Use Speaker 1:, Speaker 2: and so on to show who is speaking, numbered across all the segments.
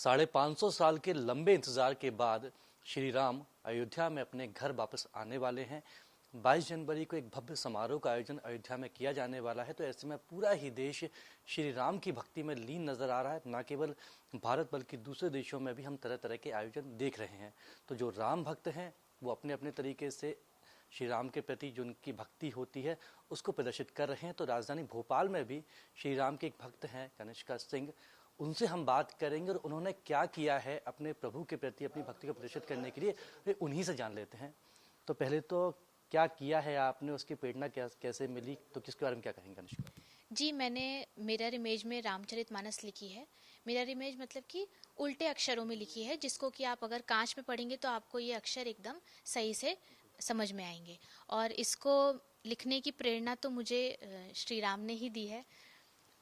Speaker 1: 550 साल के लंबे इंतजार के बाद श्री राम अयोध्या में अपने घर वापस आने वाले हैं। 22 जनवरी को एक भव्य समारोह का आयोजन अयोध्या में किया जाने वाला है। तो ऐसे में पूरा ही देश श्री राम की भक्ति में लीन नजर आ रहा है। न केवल भारत बल्कि दूसरे देशों में भी हम तरह तरह के आयोजन देख रहे हैं। तो जो राम भक्त हैं वो अपने अपने तरीके से श्री राम के प्रति जो उनकी भक्ति होती है उसको प्रदर्शित कर रहे हैं। तो राजधानी भोपाल में भी श्री राम के एक भक्त हैं कनिष्का सिंह, उनसे हम बात करेंगे और उन्होंने क्या किया है अपने प्रभु के प्रति अपनी भक्ति को प्रदर्शित करने के लिए, वे उन्हीं से जान लेते हैं। तो पहले तो क्या किया है आपने, उसकी प्रेरणा कैसे मिली, तो किसके बारे में क्या कहेंगे कनिष्का?
Speaker 2: जी, मैंने मिरर इमेज में रामचरितमानस लिखी है। मिरर इमेज मतलब कि उल्टे अक्षरों में लिखी है, जिसको कि आप अगर कांच में पढ़ेंगे तो आपको ये अक्षर एकदम सही से समझ में आएंगे। और इसको लिखने की प्रेरणा तो मुझे श्री राम ने ही दी है।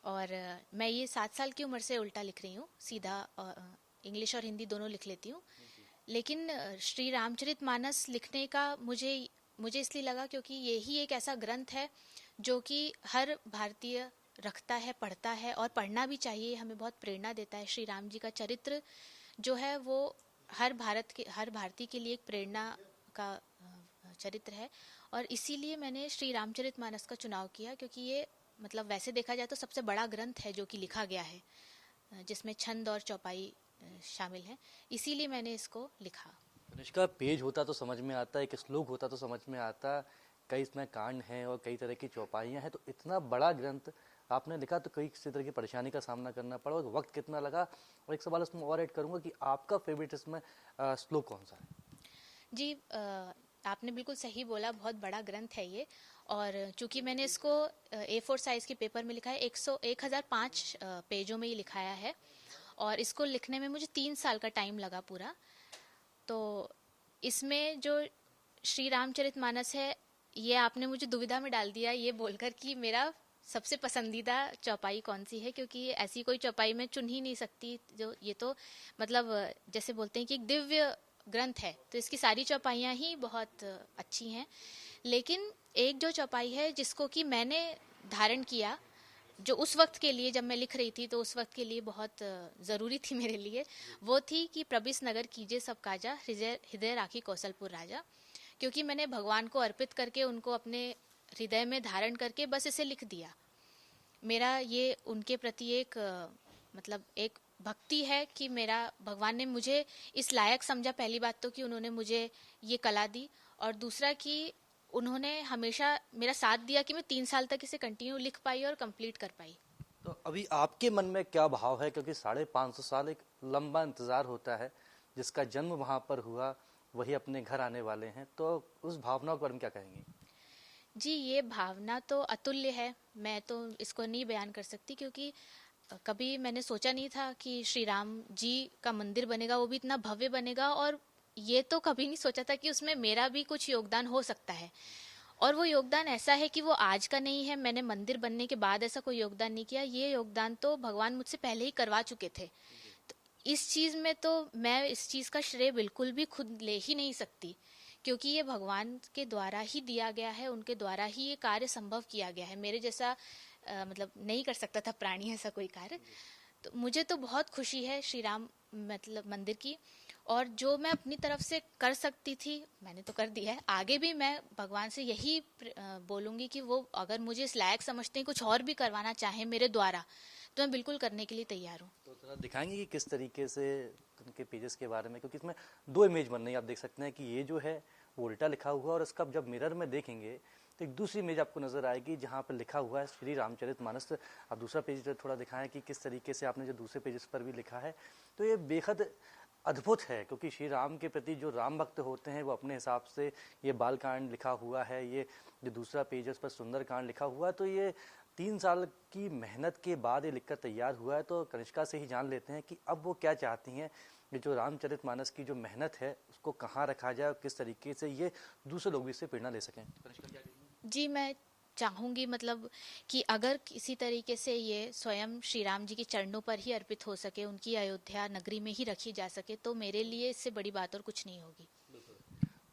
Speaker 2: और मैं ये 7 साल की उम्र से उल्टा लिख रही हूँ, सीधा इंग्लिश और हिंदी दोनों लिख लेती हूँ। लेकिन श्री रामचरितमानस लिखने का मुझे इसलिए लगा क्योंकि यही एक ऐसा ग्रंथ है जो कि हर भारतीय रखता है, पढ़ता है और पढ़ना भी चाहिए। हमें बहुत प्रेरणा देता है। श्री राम जी का चरित्र जो है वो हर भारतीय के लिए एक प्रेरणा का चरित्र है। और इसीलिए मैंने श्री रामचरितमानस का चुनाव किया, क्योंकि ये मतलब वैसे देखा जाए तो सबसे बड़ा ग्रंथ है जो कि लिखा गया है, जिसमें छंद और चौपाई शामिल है। इसीलिए मैंने इसको लिखा।
Speaker 1: इसका पेज होता तो समझ में आता, एक श्लोक होता तो समझ में आता, कई इसमें कांड हैं और कई तरह की चौपाइयाँ हैं। तो इतना बड़ा ग्रंथ आपने लिखा तो कई किसी तरह की परेशानी का सामना करना पड़ा और वक्त कितना लगा? और एक सवाल इसमें और ऐड करूँगा कि आपका फेवरेट इसमें श्लोक कौन सा है?
Speaker 2: जी, आपने बिल्कुल सही बोला, बहुत बड़ा ग्रंथ है ये। और चूंकि मैंने इसको A4 साइज के पेपर में लिखा है, 1005 पेजों में ये लिखाया है। और इसको लिखने में मुझे 3 साल का टाइम लगा पूरा। तो इसमें जो श्री रामचरितमानस है, ये आपने मुझे दुविधा में डाल दिया ये बोलकर कि मेरा सबसे पसंदीदा चौपाई कौन सी है, क्योंकि ऐसी कोई चौपाई मैं चुन ही नहीं सकती। जो ये तो मतलब जैसे बोलते हैं कि एक दिव्य ग्रंथ है, तो इसकी सारी चौपाइयाँ ही बहुत अच्छी हैं। लेकिन एक जो चौपाई है जिसको कि मैंने धारण किया, जो उस वक्त के लिए जब मैं लिख रही थी तो उस वक्त के लिए बहुत ज़रूरी थी मेरे लिए, वो थी कि प्रबिस नगर कीजिए सब काजा, हृदय राखी कौशलपुर राजा। क्योंकि मैंने भगवान को अर्पित करके उनको अपने हृदय में धारण करके बस इसे लिख दिया। मेरा ये उनके प्रति एक मतलब एक भक्ति है कि मेरा भगवान ने मुझे इस लायक समझा। पहली बात तो कि उन्होंने मुझे ये कला दी, और दूसरा कि उन्होंने हमेशा मेरा साथ दिया कि मैं 3 साल तक इसे कंटिन्यू लिख पाई और कंप्लीट कर पाई।
Speaker 1: तो अभी आपके मन में क्या भाव है, क्योंकि 550 साल एक लंबा इंतजार होता है, जिसका जन्म वहाँ पर हुआ वही अपने घर आने वाले हैं, तो उस भावना के बारे में क्या कहेंगी?
Speaker 2: जी, ये भावना तो अतुल्य है, मैं तो इसको नहीं बयान कर सकती। क्योंकि कभी मैंने सोचा नहीं था कि श्री राम जी का मंदिर बनेगा, वो भी इतना भव्य बनेगा। और ये तो कभी नहीं सोचा था कि उसमें मेरा भी कुछ योगदान हो सकता है। और वो योगदान ऐसा है कि वो आज का नहीं है, मैंने मंदिर बनने के बाद ऐसा कोई योगदान नहीं किया। ये योगदान तो भगवान मुझसे पहले ही करवा चुके थे। तो इस चीज़ में तो मैं इस चीज़ का श्रेय बिल्कुल भी खुद ले ही नहीं सकती, क्योंकि ये भगवान के द्वारा ही दिया गया है, उनके द्वारा ही ये कार्य संभव किया गया है। मेरे जैसा मतलब नहीं कर सकता था प्राणी ऐसा कोई कार्य। तो मुझे तो बहुत खुशी है श्री राम मतलब मंदिर की। और जो मैं अपनी तरफ से कर सकती थी मैंने तो कर दिया है। आगे भी मैं भगवान से यही बोलूँगी कि वो अगर मुझे इस लायक समझते हैं कुछ और भी करवाना चाहें मेरे द्वारा, तो मैं बिल्कुल करने के लिए तैयार हूँ।
Speaker 1: तो थोड़ा दिखाएंगे कि किस तरीके से उनके पेजेस के बारे में, क्योंकि इसमें 2 इमेज बन रही है। आप देख सकते हैं कि ये जो है वो उल्टा लिखा हुआ, और इसका जब मिरर में देखेंगे तो एक दूसरी इमेज आपको नजर आएगी जहाँ पर लिखा हुआ है श्री रामचरितमानस। आप दूसरा पेज थोड़ा दिखाएं कि किस तरीके से आपने जो दूसरे पेजेस पर भी लिखा है। तो ये बेहद अद्भुत है, क्योंकि श्री राम के प्रति जो राम भक्त होते हैं वो अपने हिसाब से, ये बाल कांड लिखा हुआ है, ये जो दूसरा पेज है उस पर सुंदर कांड लिखा हुआ है। तो ये 3 साल की मेहनत के बाद ये लिखकर तैयार हुआ है। तो कनिष्का से ही जान लेते हैं कि अब वो क्या चाहती हैं, ये जो रामचरितमानस की जो मेहनत है उसको कहाँ रखा जाए और किस तरीके से ये दूसरे लोग भी इससे प्रेरणा ले सकें। कनिष्का क्या कहेंगी?
Speaker 2: जी, मैं चाहूँगी मतलब कि अगर किसी तरीके से ये स्वयं श्री राम जी के चरणों पर ही अर्पित हो सके, उनकी अयोध्या नगरी में ही रखी जा सके, तो मेरे लिए इससे बड़ी बात और कुछ नहीं होगी।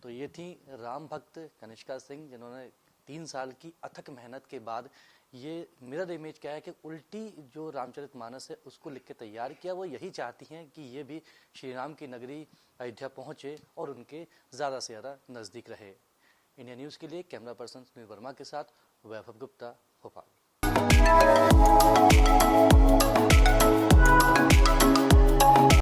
Speaker 1: तो ये थी राम भक्त कनिष्का सिंह, जिन्होंने 3 साल की अथक मेहनत के बाद ये मिरर इमेज क्या है कि उल्टी जो रामचरितमानस है उसको लिख के तैयार किया। वो यही चाहती हैं कि ये भी श्री राम की नगरी अयोध्या पहुँचे और उनके ज़्यादा से ज़्यादा नज़दीक रहे। इंडिया न्यूज़ के लिए कैमरा पर्सन सुनील वर्मा के साथ वैभव गुप्ता, भोपाल।